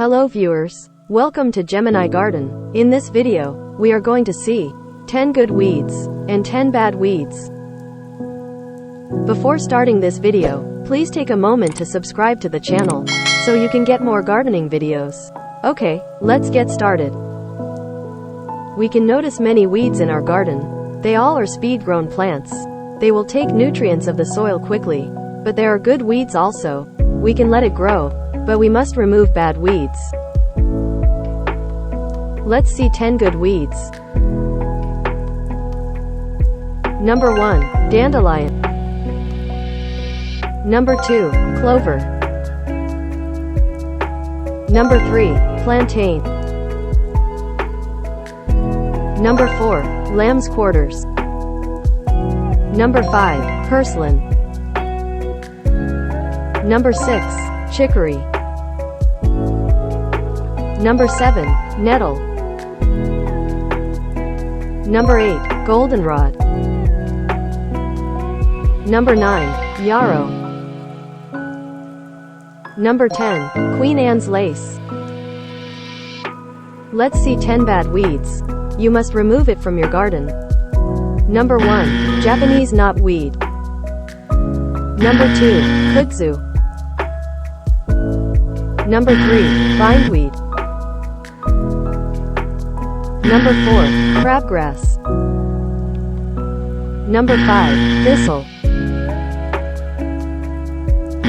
Hello viewers, welcome to Gemini Garden. In this video, we are going to see 10 good weeds and 10 bad weeds. Before starting this video, please take a moment to subscribe to the channel so you can get more gardening videos. Okay, let's get started. We can notice many weeds in our garden. They all are speed-grown plants. They will take nutrients of the soil quickly, but there are good weeds also. We can let it grow, but we must remove bad weeds. Let's see 10 good weeds. Number 1, dandelion. Number 2, clover. Number 3, plantain. Number 4, lamb's quarters. Number 5, purslane. Number 6, chicory. Number 7, nettle. Number 8, goldenrod. Number 9, yarrow. Number 10, Queen Anne's lace. Let's see 10 bad weeds. You must remove it from your garden. Number 1, Japanese knotweed. Number 2, kudzu. Number 3, bindweed. Number 4, crabgrass. Number 5, thistle.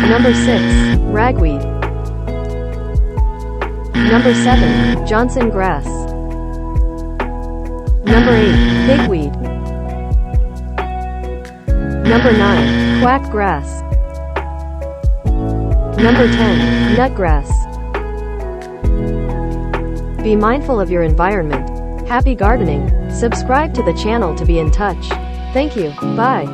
Number 6, ragweed. Number 7, Johnson grass. Number 8, pigweed. Number 9, quackgrass. Number 10, nutgrass. Be mindful of your environment. Happy gardening. Subscribe to the channel to be in touch. Thank you. Bye.